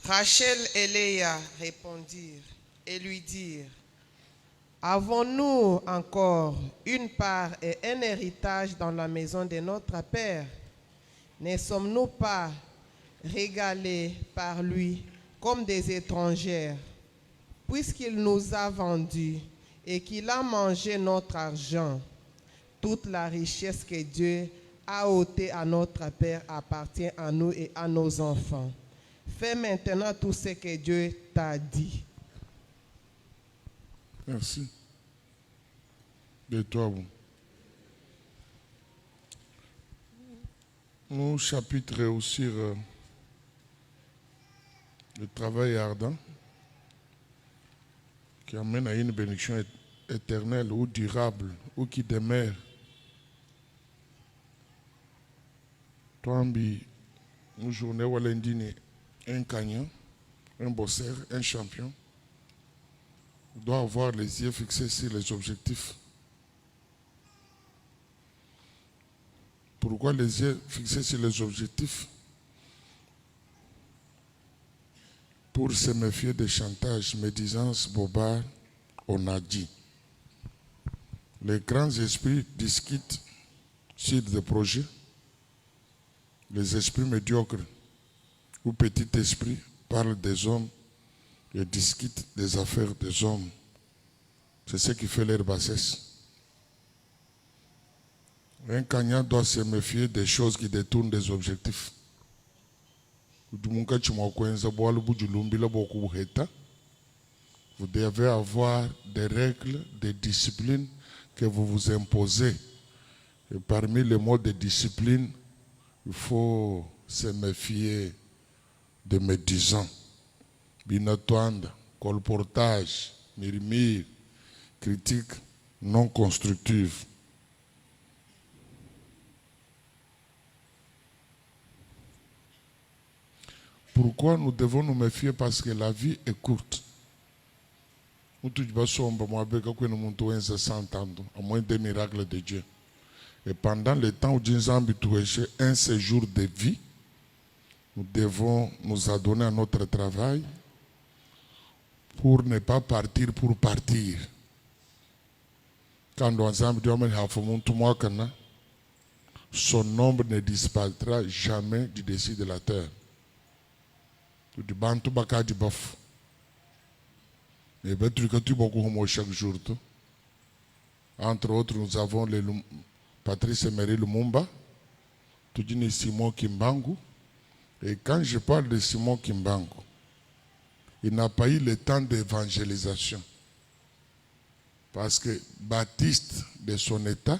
Rachel et Léa répondirent et lui dirent: Avons-nous encore une part et un héritage dans la maison de notre Père? Ne sommes-nous pas régalés par lui comme des étrangères, puisqu'il nous a vendus et qu'il a mangé notre argent? Toute la richesse que Dieu a ôtée à notre Père appartient à nous et à nos enfants. Fais maintenant tout ce que Dieu t'a dit. Merci. De toi, vous. Mon chapitre réussir le travail ardent qui amène à une bénédiction éternelle ou durable ou qui demeure. Toi, une journée où un gagnant, un bosseur, un champion doit avoir les yeux fixés sur les objectifs. Pourquoi les yeux fixés sur les objectifs? Pour se méfier des chantages, médisances, bobards, on a dit. Les grands esprits discutent sur des projets. Les esprits médiocres ou petits esprits parlent des hommes et discutent des affaires des hommes. C'est ce qui fait leur bassesse. Un gagnant doit se méfier des choses qui détournent des objectifs. Vous devez avoir des règles, des disciplines que vous vous imposez. Et parmi les modes de discipline, il faut se méfier des médisants, binatoanda, colportage, murmure, critique non constructive. Pourquoi nous devons nous méfier? Parce que la vie est courte. À moins des miracles de Dieu. Et pendant le temps où Dieu a un séjour de vie, nous devons nous adonner à notre travail pour ne pas partir pour partir. Quand son nombre ne disparaîtra jamais du dessus de la terre. Chaque jour. Entre autres, nous avons Patrice Emery Lumumba, Simon Kimbangu. Et quand je parle de Simon Kimbangu, il n'a pas eu le temps d'évangélisation. Parce que Baptiste, de son état,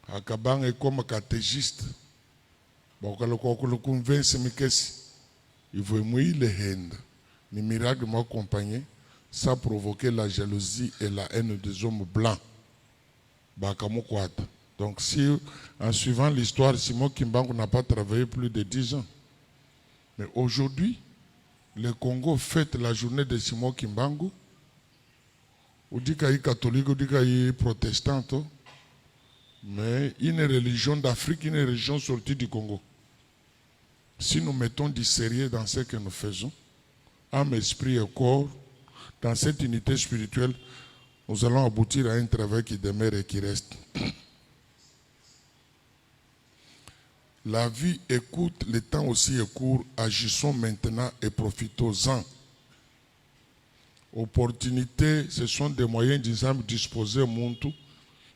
Akabang est comme catéchiste. Il veut mouiller les haines. Les miracles m'ont accompagné, ça a provoqué la jalousie et la haine des hommes blancs. Donc si, en suivant l'histoire, Simon Kimbangu n'a pas travaillé plus de 10 ans. Mais aujourd'hui, le Congo fête la journée de Simon Kimbangu. On dit qu'il est catholique, on dit qu'il est protestant. Mais une religion d'Afrique, une religion sortie du Congo. Si nous mettons du sérieux dans ce que nous faisons, âme, esprit et corps, dans cette unité spirituelle, nous allons aboutir à un travail qui demeure et qui reste. La vie est courte, le temps aussi est court. Agissons maintenant et profitons-en. Opportunités, ce sont des moyens disposés au monde.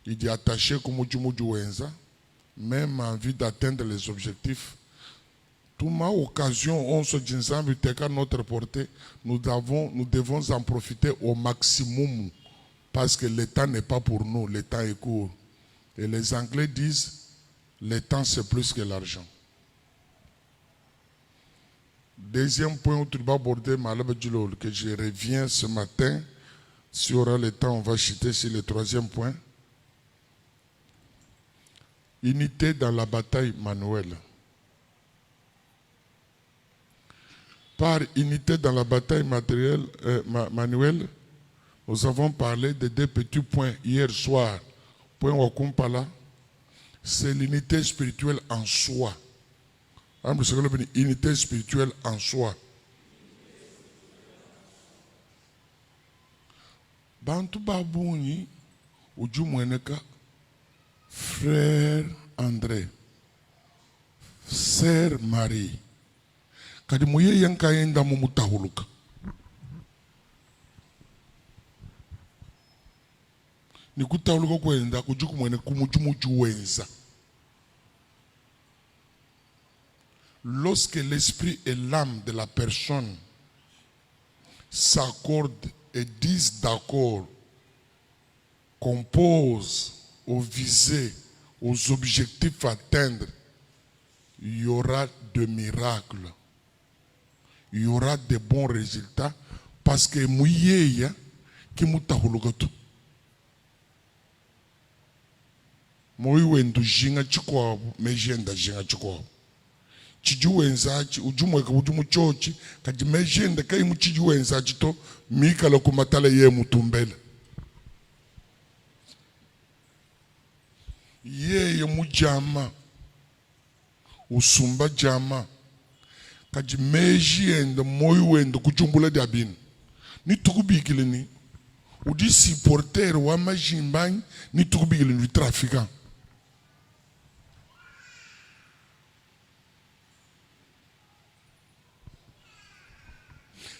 Il dit attaché comme même en vue d'atteindre les objectifs. Toute ma occasion, on se dit à notre portée, nous devons en profiter au maximum. Parce que le temps n'est pas pour nous, le temps est court. Et les Anglais disent, le temps c'est plus que l'argent. Deuxième point où tu vas aborder, que je reviens ce matin. Si on aura le temps, on va chuter sur le troisième point. Unité dans la bataille manuelle. Par unité dans la bataille manuelle, nous avons parlé de 2 petits points hier soir. Point Wakumpala, c'est l'unité spirituelle en soi. Unité spirituelle en soi. Bantu babuni ujumweneka frère André, sœur Marie. Kadi muye yanka yenda mumutahuluka. Nikutahuluka kwenda kujukumwene kumujumuju wenza. Lorsque l'esprit et l'âme de la personne s'accordent et disent d'accord, composent aux visées, aux objectifs à atteindre, il y aura de miracles. Il y aura de bons résultats parce que mouyeya qui mutahulugoto. Moi wendu jinga chikwabu mejenda jinga chikwabu. Chijuwenza ujumweka ujumu chochi kaji mejenda kai muchijuwenza chito mika la kumatala ye mutumbele. Ye mujama usumba jama kaji mejenda moyo wendo kujumbula diabini ni tukubikile ni udi supporter wa majimbani ni tukubikile ni trafiquant.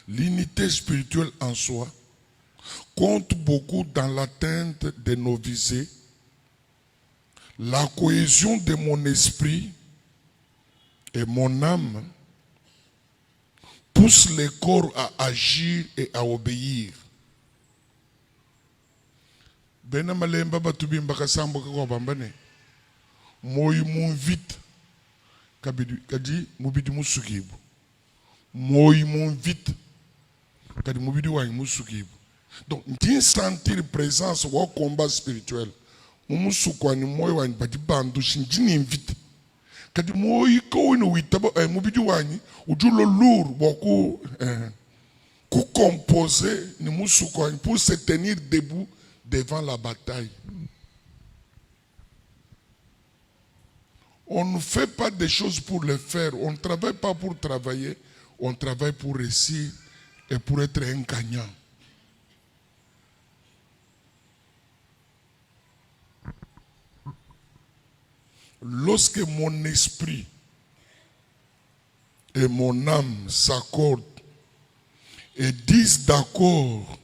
L'unité spirituelle en soi compte beaucoup dans l'atteinte de nos visées. La cohésion de mon esprit et mon âme pousse le corps à agir et à obéir. Bena malemba batubimba kasamba kwa bambane. Moyi munvite kadi mubidi musukibu. Moyi munvite kadi mubidi wa musukibu. Donc, d'une sentir présence au combat spirituel. Mumusukwani moyo wani badi bandu shinjini invite. Kadi moyi ko ino witaba mubidi wani ujulo lourd beaucoup composer ni musukwani pour se tenir debout devant la bataille. On ne fait pas des choses pour les faire, on ne travaille pas pour travailler, on travaille pour réussir et pour être un gagnant. Lorsque mon esprit et mon âme s'accordent et disent d'accord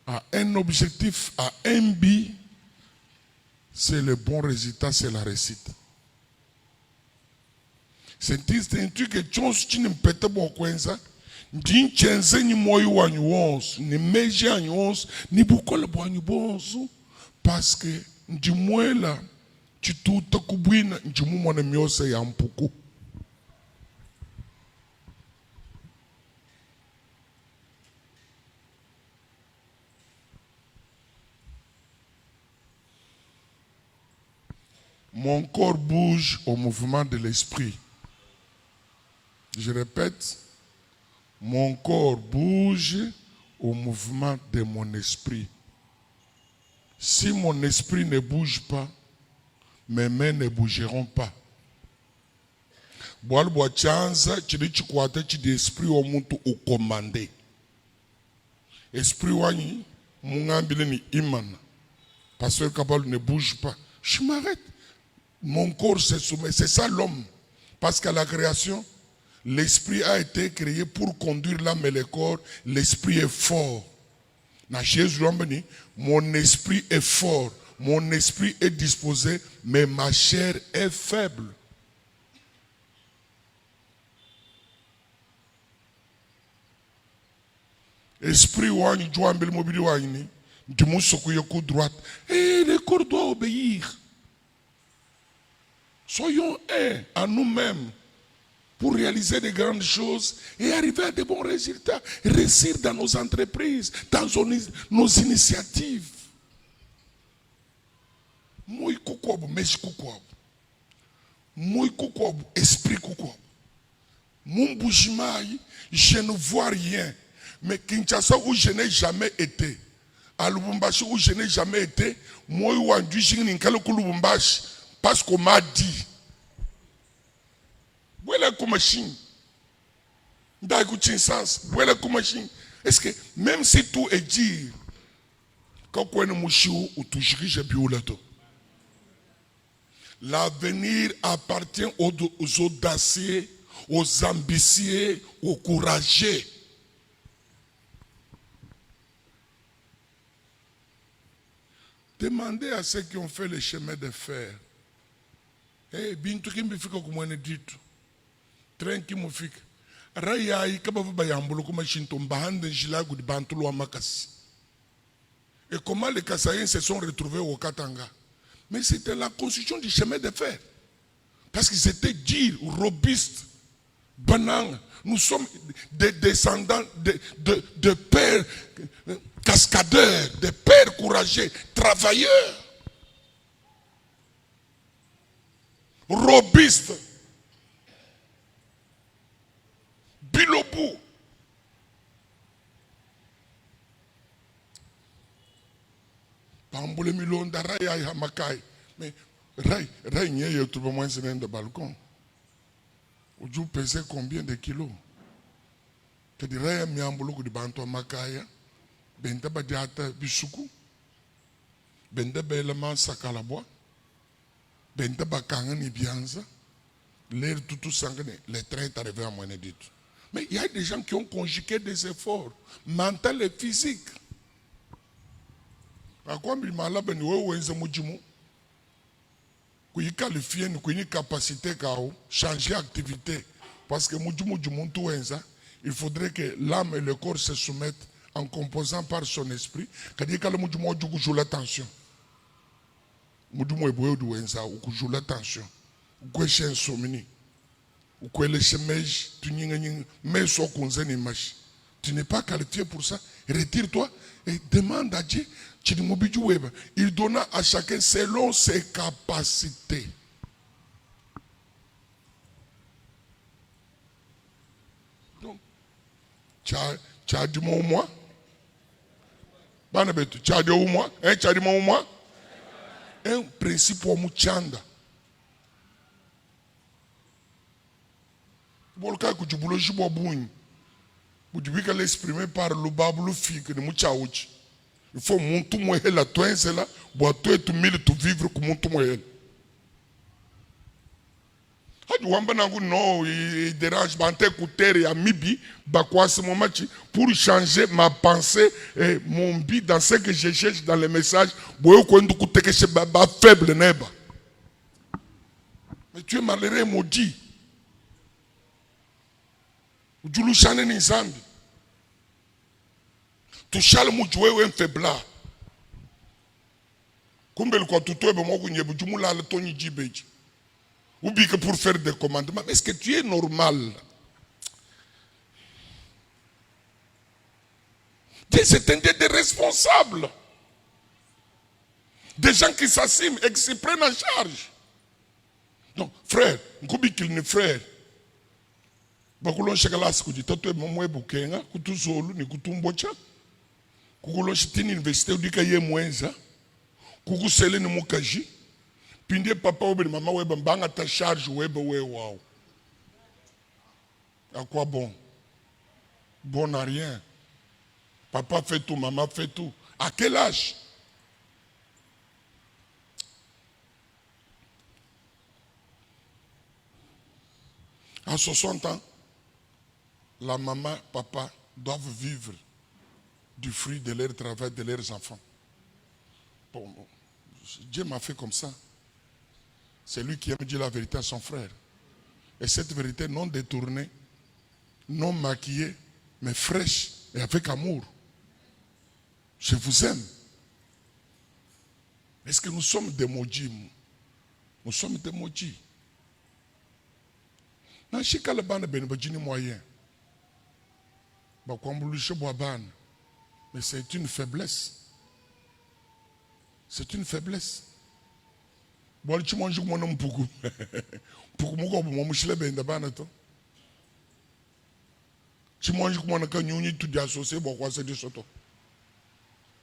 à un objectif, à un but, c'est le bon résultat, c'est la réussite. C'est un truc que tu ne peux pas faire. Din chenze ni moyo wanyu wonso ni meji anyu wonso ni bukola bwanyu bonso parce que ndimwela chituta kubwina ndimumwana myose ya mpuku. Mon corps bouge au mouvement de l'esprit. Je répète, mon corps bouge au mouvement de mon esprit. Si mon esprit ne bouge pas, mes mains ne bougeront pas. Boal boa chanza chidi chikwata chidi esprit wa muntu ukomande. Esprit wani mungambile ni imana. Pasteur Kabal ne bouge pas. Je m'arrête. Mon corps se soumet. C'est ça l'homme. Parce qu'à la création, l'esprit a été créé pour conduire l'âme et le corps. L'esprit est fort. Na Jésus mon esprit est fort. Mon esprit est disposé, mais ma chair est faible. Esprit wani jouambele mobili wani du moussoukou coup droite. Et le corps doit obéir. Soyons un à nous-mêmes pour réaliser de grandes choses et arriver à de bons résultats, réussir dans nos entreprises, dans nos initiatives. Moi kukwabu, mesh kukwabu. Moi kukwabu, esprit kukwabu. Mon bougimaï, je ne vois rien. Mais Kinshasa où je n'ai jamais été, à Lubumbashi où je n'ai jamais été, moi, Wandu, je n'ai pas Lubumbashi. Parce qu'on m'a dit. Voilà comme chine. Voilà comme chine. Est-ce que même si tout est dit, quand on est mouchou ou tout j'ai biolato. L'avenir appartient aux audacieux, aux ambitieux, aux courageux. Demandez à ceux qui ont fait le chemin de fer. Eh, bintu kimbi fika kumwene ditu. Train kimu fika. Raya ikabavu bayambulu kuma shinto mbahande njilagu di bantulu wa makasi. Et comment les Kassaïens se sont retrouvés au Katanga? Mais c'était la construction du chemin de fer. Parce qu'ils étaient durs, robustes, banans. Nous sommes des descendants de pères cascadeurs, de pères courageux, travailleurs, robustes. Bilobu. Pambole milonda raya ya makai. Mais ray n'y a tout le moins c'est de balcon. Vous pesez combien de kilos? Que di raya miambolo di banto makaya. Benda badiata bisuku. Benda beleman sakalabwa. Benda bakanga ni bianza. L'air tout sangné. Le train est arrivé à moins dit. Mais il y a des gens qui ont conjugué des efforts mentaux et physiques. À quoi il m'a l'air de nous qualifier, nous une capacité de changer d'activité. Parce que il faudrait que l'âme et le corps se soumettent en composant par son esprit. C'est-à-dire que nous joue l'attention. Nous joue l'attention. Nous jouons insomnie. Tu n'es pas qualifié pour ça. Retire-toi et demande à Dieu. Il donna à chacun selon ses capacités. Donc, tu as dit mon moi? Tu as dit au moi? Tu as dit mon moi? Un principe pour Mouchanda. Bolka kujubulo jibo bunyi. Bujubika l'exprimer par le babulu fik de Mouchaouchi. Il faut monter moi la toi c'est là, boire toi et mille tout vivre comme monter moi. Hadi wamba nangu no il dérange bante écouter et amibi bakwa ce moment pour changer ma pensée et mon but dans ce que je cherche dans les messages, boyo ko ndu kuteke che ba faible neba. Mais tu es malheureux maudit. Ujulu shane ni zambi. Tushale mujwewe mfebla. Kumbe lukwa tutoebe mwaku nyebu jumula la toni jibeji. Oublie que pour faire des commandements. Mais est-ce que tu es normal? C'est un des responsables. Des gens qui s'assument et qui se prennent en charge. Donc, frère, n'oublie qu'il n'est frère. Bakulon shakalas kuti tato mwe bukenga kutuzolu ni kutumbocha kukulon shitini université udika ye mwenza kukusele ni mukaji pindie papa obe mama weba mbanga ta charge weba we wow. À quoi bon? Bon à rien. Papa fait tout, maman fait tout. À quel âge? À 60 ans, la maman, papa doivent vivre du fruit de leur travail, de leurs enfants. Bon, Dieu m'a fait comme ça. C'est lui qui aime dire la vérité à son frère. Et cette vérité non détournée, non maquillée, mais fraîche et avec amour. Je vous aime. Est-ce que nous sommes des maudits? Nous sommes des maudits. Mais c'est une faiblesse. C'est une faiblesse. Bon, tu manges mon nom pour mon mouchile ben d'abanato. Tu manges mon nom quand nous tout d'associer, bon quoi c'est du soto.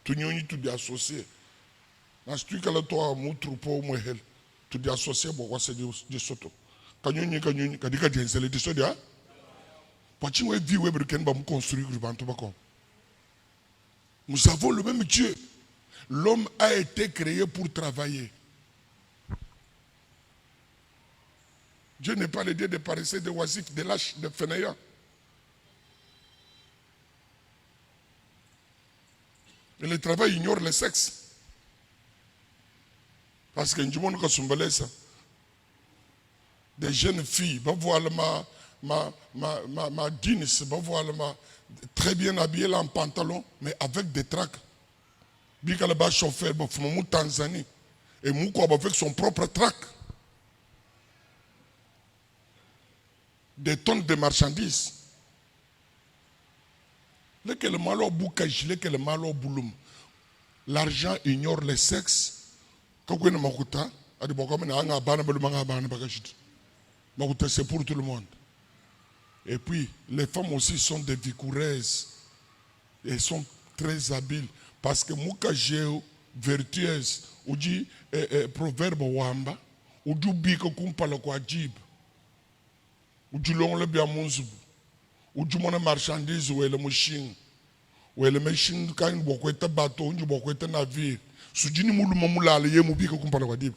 Tu nous tout d'associer. Dans ce truc là toi mon troupeau moi hel, tout d'associer bon quoi c'est du soto. kanyonyi kadika jensele de sodia pachin we vi we breken ba mu construire bantu bako. Nous avons le même Dieu. L'homme a été créé pour travailler. Dieu n'est pas le Dieu des paresseux, des oisifs, des lâches, des fainéants. Et le travail ignore le sexe. Parce que des jeunes filles, ma Guinness, très bien habillée là en pantalon, mais avec des tracts. Bika le chauffeur, Tanzanie, et Mouko avec son propre trac. Des tonnes de marchandises. L'argent ignore le sexe. C'est pour tout le monde. Et puis, les femmes aussi sont des vigoureuses. Elles sont très habiles. Parce que Mouka Géo, vertueuse, ou dit proverbe wamba, ou du biko kumpala kwa jib. Ou du long le biamunzu. Ou du mona marchandise ou le machine. Ou le machine quand il boit un bateau, ou boit un navire. Sujini moulou mamoula le ye mubiko kumpala kwa jib.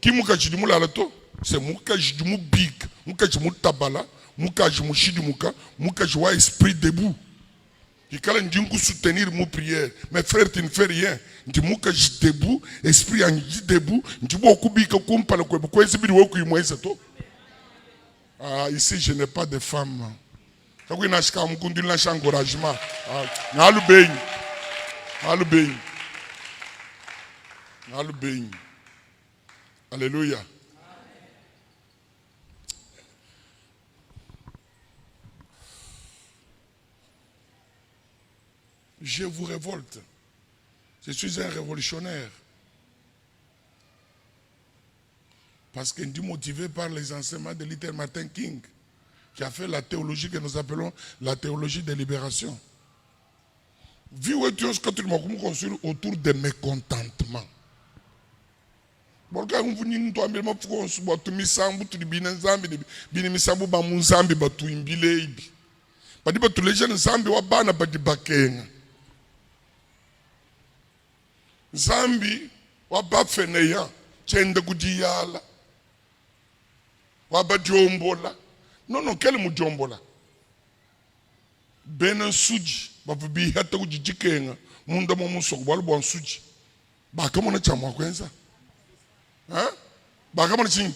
Qui mouka jidi moula le to? C'est mouka jidi mou big, mouka jidi mou tabala, mouka jidi mou chidi mouka jidi esprit debout. Et quand on dit soutenir mon prière, mes frères, tu ne fais rien. Tu dis que je debout, esprit en debout. Tu dis beaucoup ici je n'ai pas de femme. Encouragement. Alléluia. Je vous révolte. Je suis un révolutionnaire. Parce que je suis motivé par les enseignements de Luther Martin King, qui a fait la théologie que nous appelons la théologie de libération. Vivre quand tu m'as construit autour de mécontentement. Pourquoi vous venez nous amener tu misambu tu bina zambi bini misambu ba munzambi ba tu imbile ibi. Badi ba tu les jeunes zambi wa bana badi bakenga. Zambi waba feneya chende kujiyala waba jombola non quel mujombola benen suji babu bi hata kujijikenga munda mo musoko balbo suji bakamona chamwa kwenza bakamona chini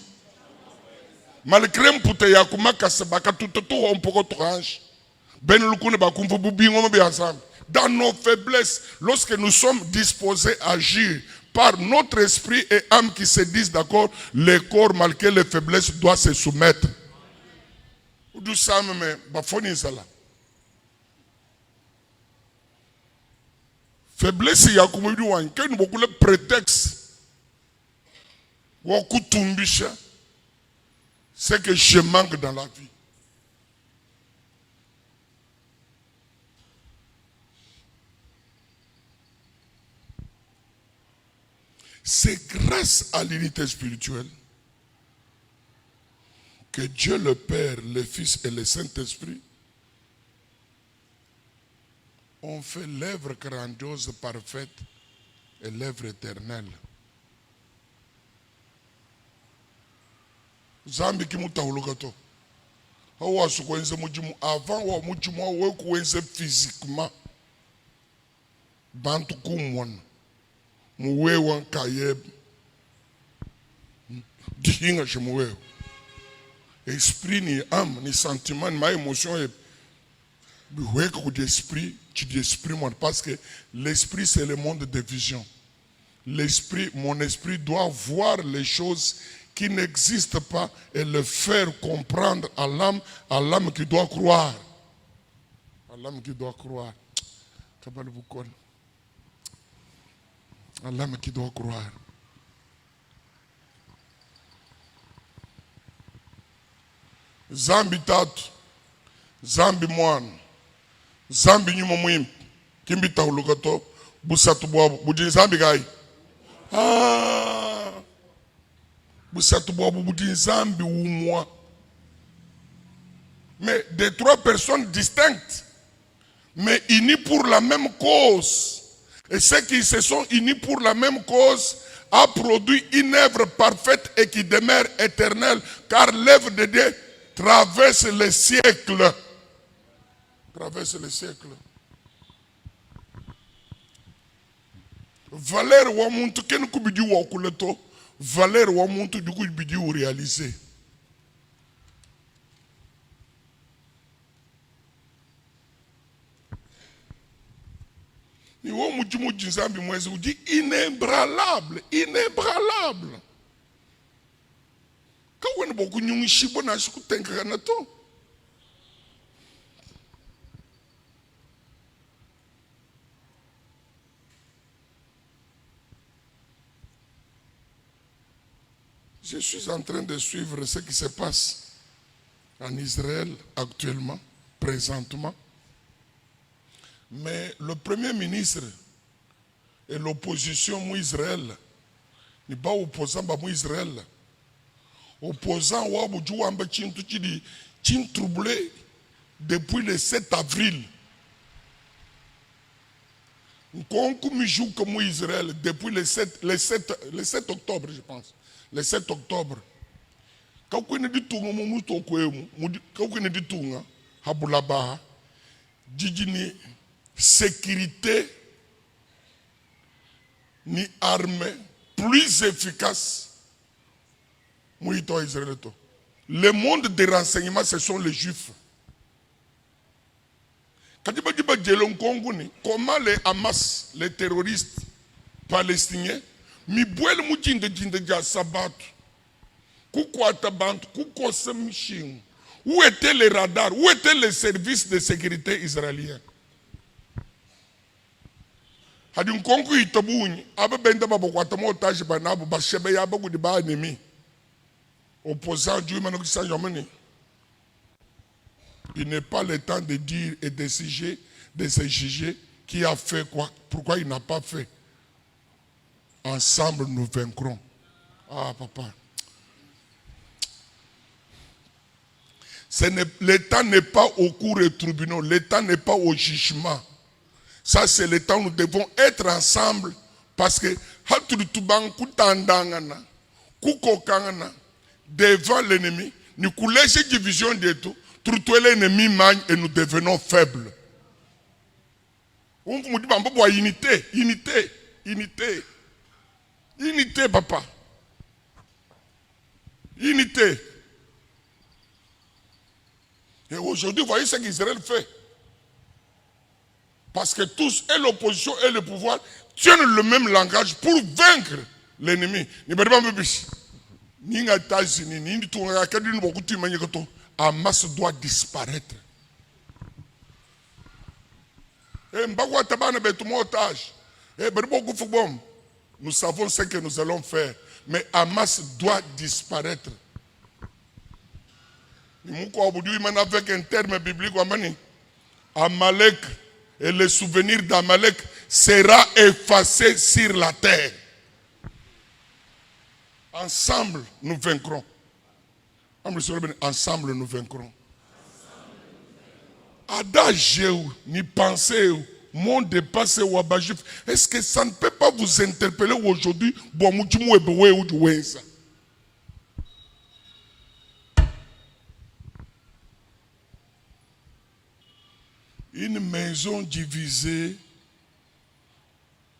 malgré mpute ya kumakasa bakatuto to ompoko tranche ben lukune bakumfu bubingo mbe ensemble. Dans nos faiblesses, lorsque nous sommes disposés à agir par notre esprit et âme qui se disent d'accord, le corps, malgré les faiblesses, doit se soumettre. Faiblesse, il y a comme beaucoup de prétextes. C'est que je manque dans la vie. C'est grâce à l'unité spirituelle que Dieu le Père, le Fils et le Saint-Esprit ont fait l'œuvre grandiose, parfaite et l'œuvre éternelle. Zambi ki mutahulukato. Hawa sukwenze mujimu avant wa mujimu wa kwenze physiquement. Bantu kumwana. Muwewa kayeb dihinga chez muwewa esprit ni âme ni sentiment ni ma émotion et biweka ku d'esprit tu d'esprit moi parce que l'esprit c'est le monde de vision. L'esprit, mon esprit doit voir les choses qui n'existent pas et le faire comprendre à l'âme qui doit croire. À l'âme qui doit croire. À l'âme qui doit croire. Zambi tatu, zambi mwana, zambi nyuma muhimu, kimbita ulukato, busatu bwabu, bujini zambi gai. Mais des trois personnes distinctes, mais unies pour la même cause. Et ceux qui se sont unis pour la même cause a produit une œuvre parfaite et qui demeure éternelle, car l'œuvre de Dieu traverse les siècles. Traverse les siècles. Valeur wa muntu ken ku bidi wa kuleto, valeur wa muntu du ku bidi ou réaliser. Ni wo mujimu jinzambi mwezi uji inébranlable, inébranlable. Ka wena boku nyungi shibo na shiku tenka na to. Je suis en train de suivre ce qui se passe en Israël actuellement, présentement. Mais le premier ministre et l'opposition Israël, n'est pas opposant à Israël. Opposant à Waboujouamba Tchin troublé depuis le 7 avril. Nous joue comme Israël depuis le 7 octobre, je pense. Le 7 octobre. Quand on dit tout, on dit tout, Habulaba, Djidjini, sécurité, ni armée plus efficace. Le monde des renseignements, ce sont les Juifs. Comment les Hamas, les terroristes palestiniens, mi boel mujinde jinde ja sabat kukwata bantu kukose mishingu. Où étaient les radars? Où étaient les services de sécurité israéliens? Hadi nkonku itabuni abe benda babokwata motage banabo bashebe yaba kudi ba ennemi opposant Dieu mano kisa yomene. Il n'est pas le temps de dire et de se juger qui a fait quoi, pourquoi il n'a pas fait. Ensemble, nous vaincrons. Ah, papa. L'État n'est pas au cours et tribunaux. L'État n'est pas au jugement. Ça, c'est le temps où nous devons être ensemble. Parce que, devant l'ennemi, nous coulons division de tout. Tout l'ennemi magne et nous devenons faibles. On vous dit, unité, unité, unité. Unité, papa. Unité. Et aujourd'hui, vous voyez ce qu'Israël fait. Parce que tous, et l'opposition et le pouvoir, tiennent le même langage pour vaincre l'ennemi. Hamas doit disparaître. Nous savons ce que nous allons faire. Mais Hamas doit disparaître. Avec un terme biblique, Amalek et le souvenir d'Amalek sera effacé sur la terre. Ensemble, nous vaincrons. Ensemble, nous vaincrons. Adage ni pensée monde dépassé ou abajif. Est-ce que ça ne peut pas vous interpeller aujourd'hui? Une maison divisée,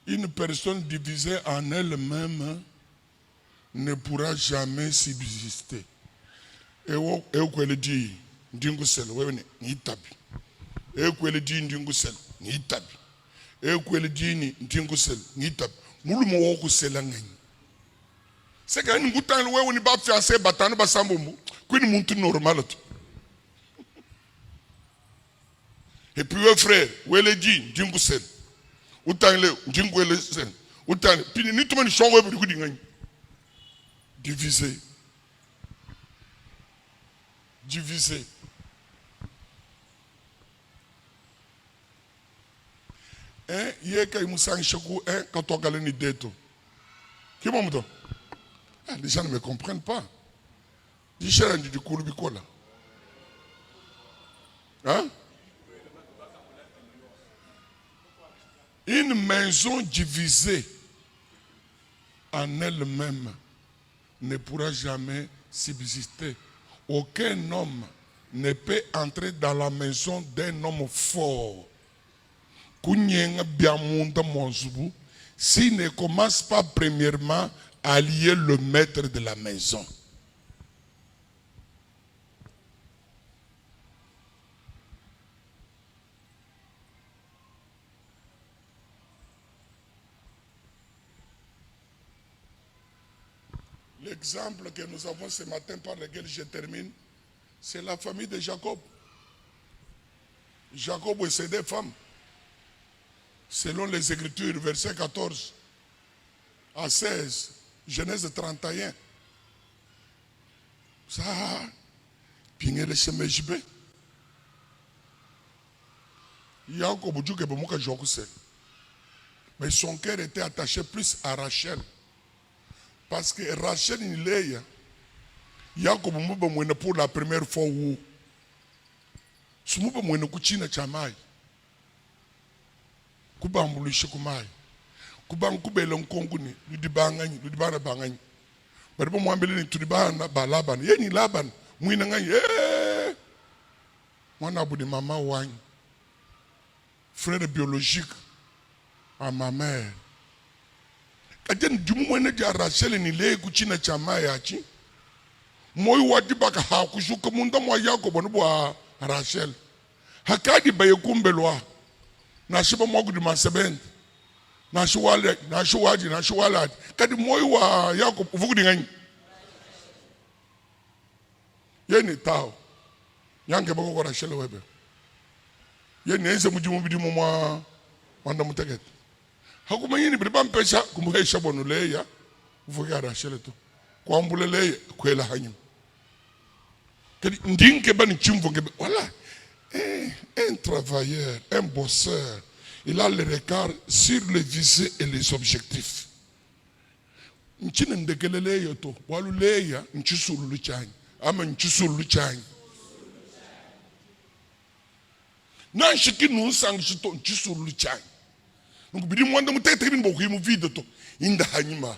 une personne divisée en elle-même ne pourra jamais subsister. Et où elle dit, Ndingusel, ni tabi. Et où elle dit, Ndingusel, ni tabi. Et où elle dit, Ndingusel, ni tabi. Moulou mou selangani. C'est que nous goûtons le où ni ba fiancé batano basambombo. Qui nous montre normal. Et puis frère, où elle dit, Ndingusel. Où t'en le, Ndingusel. Où t'en le. Puis nous tout le monde change pour du divisé. Divisé. Il y a quelqu'un qui m'a dit quand on a gagné des dettes. Qui m'a dit? Les gens ne me comprennent pas. Hein? Une maison divisée en elle-même ne pourra jamais subsister. Aucun homme ne peut entrer dans la maison d'un homme fort. S'il ne commence pas premièrement à lier le maître de la maison. L'exemple que nous avons ce matin par lequel je termine, c'est la famille de Jacob. Jacob et ses deux femmes. Selon les Écritures, verset 14 à 16, Genèse 31. Ça, pingele semejbe. Jacob dit que Bomoka Jokuse. Mais son cœur était attaché plus à Rachel. Parce que Rachel Nileya, Jacob Mouba Mouena pour la première fois où Sumuba Mouena Kuchina Chamai. Kuba Moulisha Kumai. Kuba Nkubela Nkonguni, Ludibangani, Ludibana Bangani. But if one building to the Bana Balaban, Yeni Laban, Winangani, eh. One abu de Mama Wine. Frère biologique à ma mère. Kajen jumwene ja Rachel ni le kuchina chama yachi. Moi wadi baka hakushuka munda mwa Yakob nubwa Rachel. Hakadi bayekumbelwa. Na shiba mwagu di maseben. Na shuwadi. Kadi moi wa Yakob uvugudi ngani. Yeni tao. Yange bako kwa Rachel webe. Yeni ense mujimu bidimu mwa wanda muteget. Hakumanyini biliba mpesha kumuhesha bonuleya uvuga Rachel to kwambuleleya kwela hanyum kadi ndinke bani chimvonge voilà un travailleur, un bosseur, il a le regard sur les visées et les objectifs. Nchine ndekeleleya to waluleya nchisulu chanyi ama nchisulu chanyi nanshiki nusangishito nchisulu chanyi. Donc bidi mwanda mutete bin boku yimu vide to inda hanyima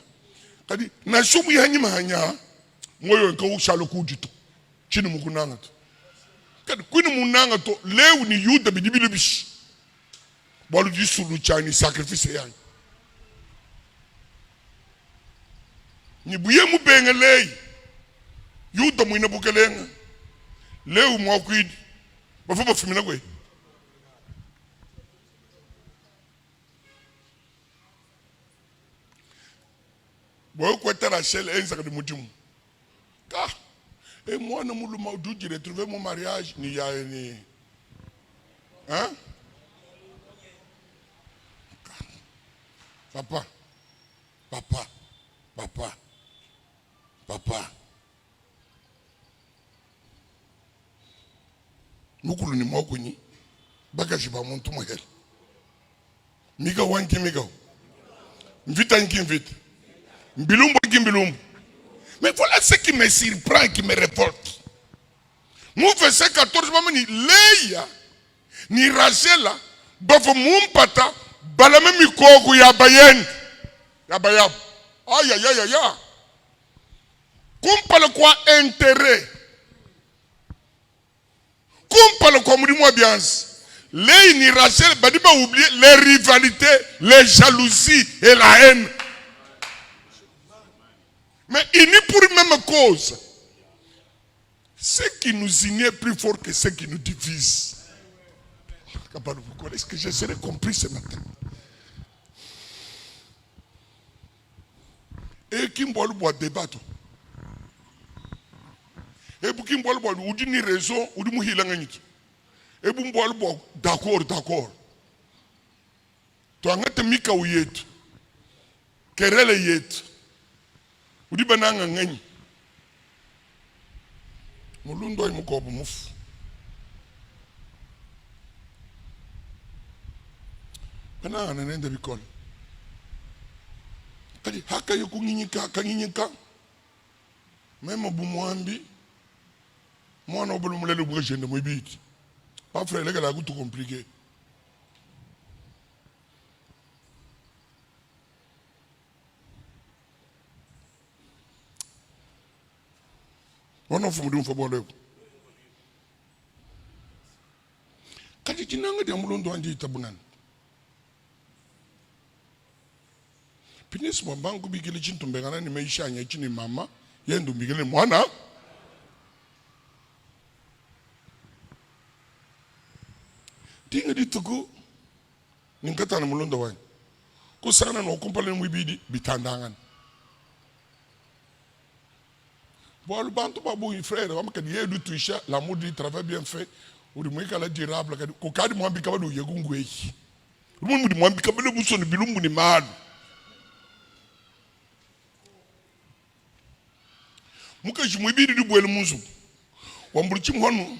kadi na shumu hanyima hanya moyo nka ushalo kudito chini mukunanga to kadi kwini munanga to lewu ni yuda bidi bishi balu disulu chani sacrifice yanyi ni buye mu bengelei yuda mu inabukelenga lewu mwa kwidi bafuba fumina kwe. Boyo kweta Rachel enzaka de mudimu. Et moi ne mouluma d'où j'ai retrouvé mon mariage ni ya ni. Hein? Papa. Mukulu ni mwako ni. Bagaji ba muntu mohel. Miga wanki miga. Mvita nki mvita. Mbilumbo kimbilumbo. Mais voilà ce qui me surprend, qui me révolte. Mon verset 14, ni Leia, ni Rachela, bafo mumpata, balame mikoku ya bayen. Ya bayab. Aïe. Kumpale kwa intérêt. Kumpale kwa mudimu ambiance. Leia ni Rachel, badiba oublier les rivalités, les jalousies et la haine. Mais unis pour une même cause. Ce qui nous unit est plus fort que ce qui nous divise. Est-ce que je serai compris ce matin? Et qui me boit débat. Et pour qui me boit ou d'une raison ou d'une hilanganit. Et pour me boit d'accord. Tu as un mika ou yet. Querelle yet. Udi bananga ngani mulundo imukobu mufu bananga nende bikolo kadi haka yokunginyika kanginyika Même Boumouambi, moi, on peut le bouger de Mouibit. Pas frère, les gars, tout compliqué. On a fait un football. Quand tu n'as pas de moulon doit dire tabunan. Pinis mo bangu bigele chintu mbengana ni maisha nya chini mama yendu bigele mwana. Tinga di tuku ninkata na moulon doa. Kusana no kumpale mwibidi bitandangan. Bon, le bantu babu frère, on m'a dit du toucher l'amour du travail bien fait. Ou du moins qu'elle a durable, qu'au cas de moi bikabalo yegungwe. Le monde dit moi bikabalo muso ni bilumbu ni mal. Muka jimwe bidi du boile muso. Wambruchi mwanu.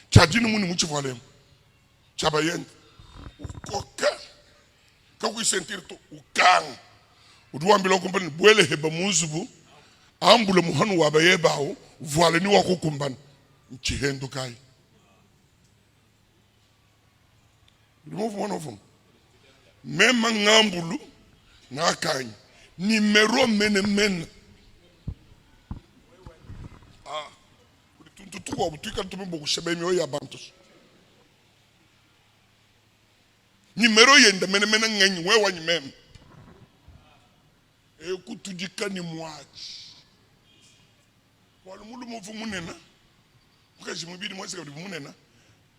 Chadini muni muchi valem. Chabayen. Koka. Kakui sentir to ukang. Uduambilo kompani boile heba muso bu. Ambule muhanu wabaye bao. Voile ni wako kumban. Chihendo kai. Remove one of them. Même ngambulu na kany numéro men. Ah, tu ko tu kan to me boku shebe mi o ya bantos. Numéro yenda men ngany we wany mem. E ku tudika ni mwachi. Wala mulu mo fu munena. Ukaji mu bi di mo se ko munena.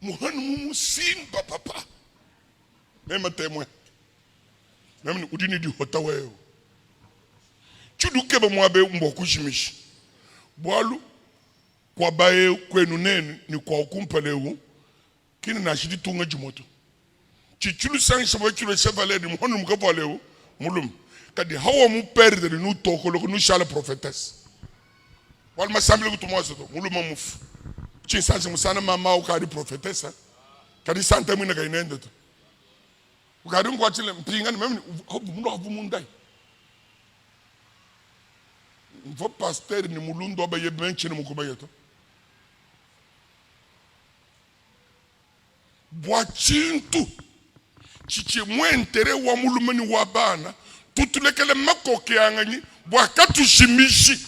Muhanu mu simba papa. Même un témoin. Même nous disons du hotawe. Tu nous kebe moi be mboku shimishi. Boalu kwa bae kwenu nene ni kwa ukumpale wu. Kini na shidi tunga jumoto. Chichulu sang shabo kilo chevalier ni mhono mkavale wu. Mulum. Kadi hawa mu perde ni toko loko nu shala prophetess. Wal masamble kutumoa soto. Muluma mufu. Chinsansi musana mama ukadi prophetessa. Kadi santa mwina kainende to. Ukadum kwa chile mpingani mimi habu mundai. Mvo pasteur ni mulundo abe yebenchi ni mukubayeto. Bwachintu chiche mwentere wa mulumeni wabana tutulekele makoke angani bwakatu shimishi.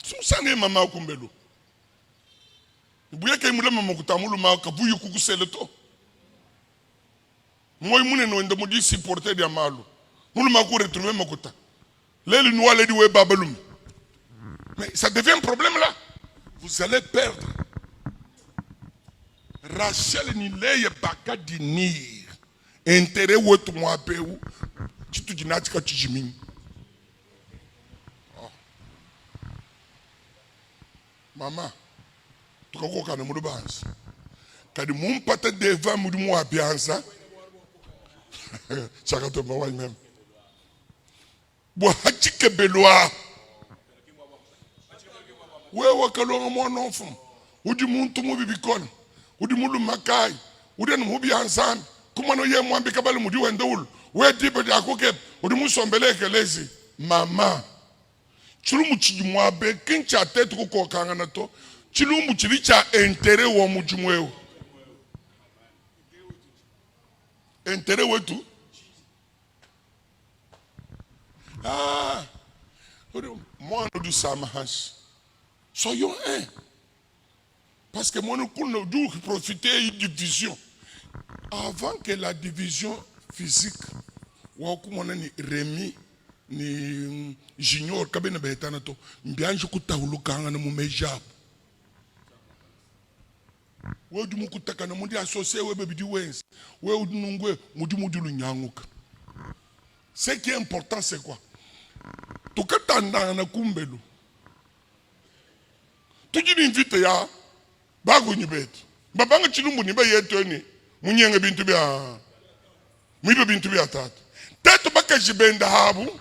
Sumsange mama kumbelo. Buya kay mula mamukutamulu makabuyu kukusele to. Moi mune no ndo mudi supporter dia malu. Mulu maku retrouver makuta. Leli nous allez dire babalum. Mais ça devient un problème là. Vous allez perdre. Rachel ni leye baka dinir. Intérêt wetu mwapeu. Chitu jinatika chijimini. Mama. Tukakoka na mudu bansi. Kadi mumpata deva mudu mwapiansa. Chakato mawai mem. Bwa hachike belwa. Wewe kalonga mwana ofum. Udi muntu mubi bikon. Udi mulu makai. Udi anu mubi ansami. Kumano ye mwambi kabali mudi wende ulu. We dipe di akokep. Udi musombeleke lezi. Mama. Chulumu chijimwabe. Kincha tetu kukoka na to. Chilumbu chilicha entere wa mujumweo. Entere wetu. Ah. Moi nous samahas. Soyons un. Parce que moi nous dû profiter d'une division. Avant que la division physique wakumona ni Rémi ni Junior kabena betana to mbianju kutahulukanga na mumejabu. We du mukutaka na mundi associé we bebidi wens. We udunungwe mudimudulu nyanguka. Ce qui est important c'est quoi? Tukatanda na kumbelu. Tujini invite ya bagu nyibetu. Babanga chilumbu niba yetu ni munyenge bintu bya mwibe bintu bya tatu. Tetu baka jibenda habu.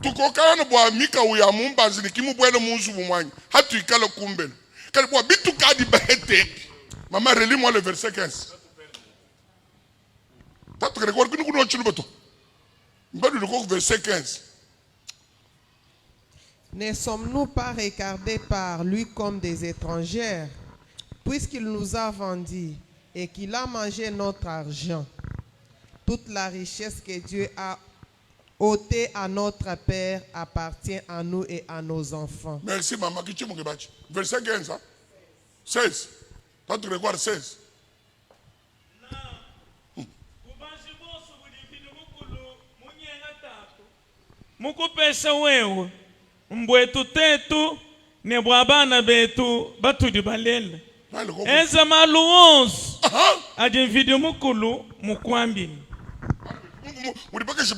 Tukokana bwa mika uya mumbanzi nikimu bwele munzu bumwanyi. Hatu ikala kumbelu. Kali bwa bitu kadi bahete. Maman, relis-moi le verset 15. Verset 15. Ne sommes-nous pas regardés par lui comme des étrangères, puisqu'il nous a vendus et qu'il a mangé notre argent? Toute la richesse que Dieu a ôtée à notre Père appartient à nous et à nos enfants. Merci, maman. Verset 15. Hein? 16. Toi, tu regardes 16. Mukupesa wewe mbwetu tetu ne bwabana betu batudi balele eza maluons adinvidi mukulu mukwambi.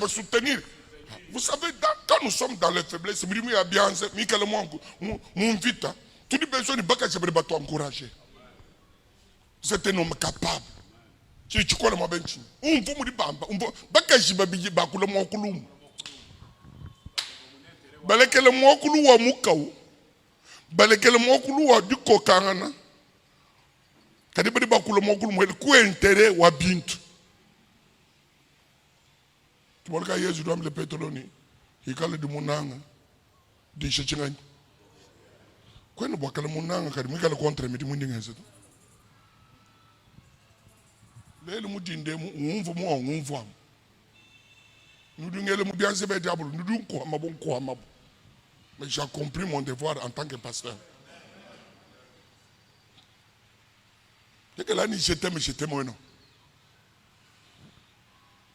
Soutenir. Vous savez, quand nous sommes dans les faiblesses, tout les besoins de encourager. C'est un homme capable. Tu crois le mot benchi. Balekele mwokulu wa mukau. Balekele mwokulu wa duko kangana. Kadibadi bakulu mwokulu mwele kuentere wa bintu. Tuboleka Yesu do amle petroloni. Hikale di munanga. Di shechingani. Kwenu bwakale munanga kadi mikale kontre miti mwindingenze. Lele mudinde umvu mu umvu am. Nous bien diable, mais j'ai accompli mon devoir en tant que pasteur. Je t'aime, je t'aime, je t'aime.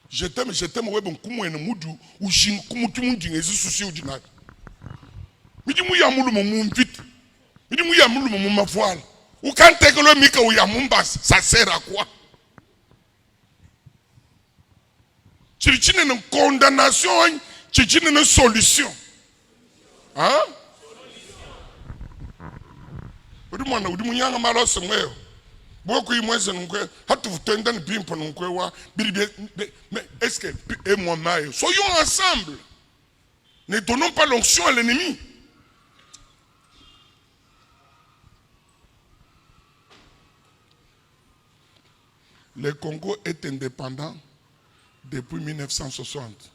Je t'aime, je t'aime, ouais, bon, comment est mudu ou chine, comment tu m'as dit, et ce souci ou dinag. Mais dis-moi, y'a moulu mon vite. Mais dis-moi, y'a moulu mon voile. Ou quand t'es que le mika ou y'a mon bas, ça sert à quoi? Tu as une condamnation, tu as une solution. Hein? Mais est-ce que et moi, soyons ensemble. Ne donnons pas l'onction à l'ennemi. Le Congo est indépendant depuis 1960.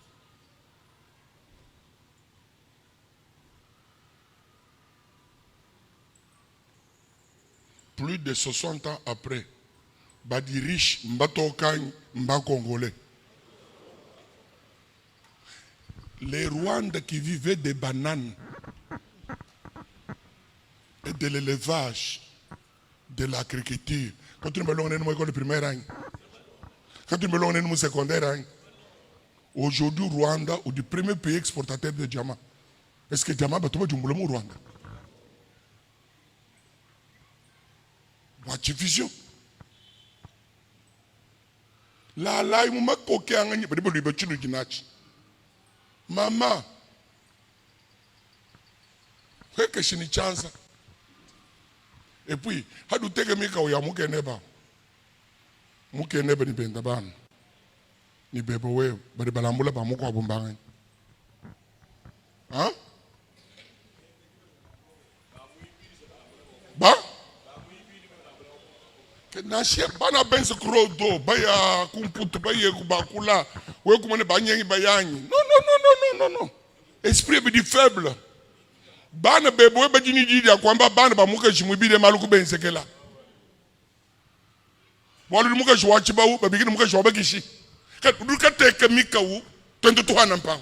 Plus de 60 ans après, Badi riche, Mbatokan, Mba Congolais. Les Rwandais qui vivaient des bananes et de l'élevage, de l'agriculture. Quand tu me l'as dit, l'école primaire, quand tu me l'as dit, secondaire, aujourd'hui, Rwanda est le premier pays exportateur de diamants. Est-ce que diamant va tomber du Rwanda? What vision? La il m'a coqué en gagne, maman, que c'est une chance. Et puis, how do you take a mika ou ya muke neba? Muke neba ni bendaban. Ni bebowe, bade balambula ba muko abumbangan. Hein? Ba? Na shia bana bense krodo, baya kumputu, baya kubakula, we kumane banyangi bayangi. Non. Esprit est faible. Bana bebo we bajini jidi ya kwamba bana ba muka shimwibide maluku bensekela. Walu muka shwachi ba u babigini muka shwaba kishi. Kat uduka teke mika u 22 nampa.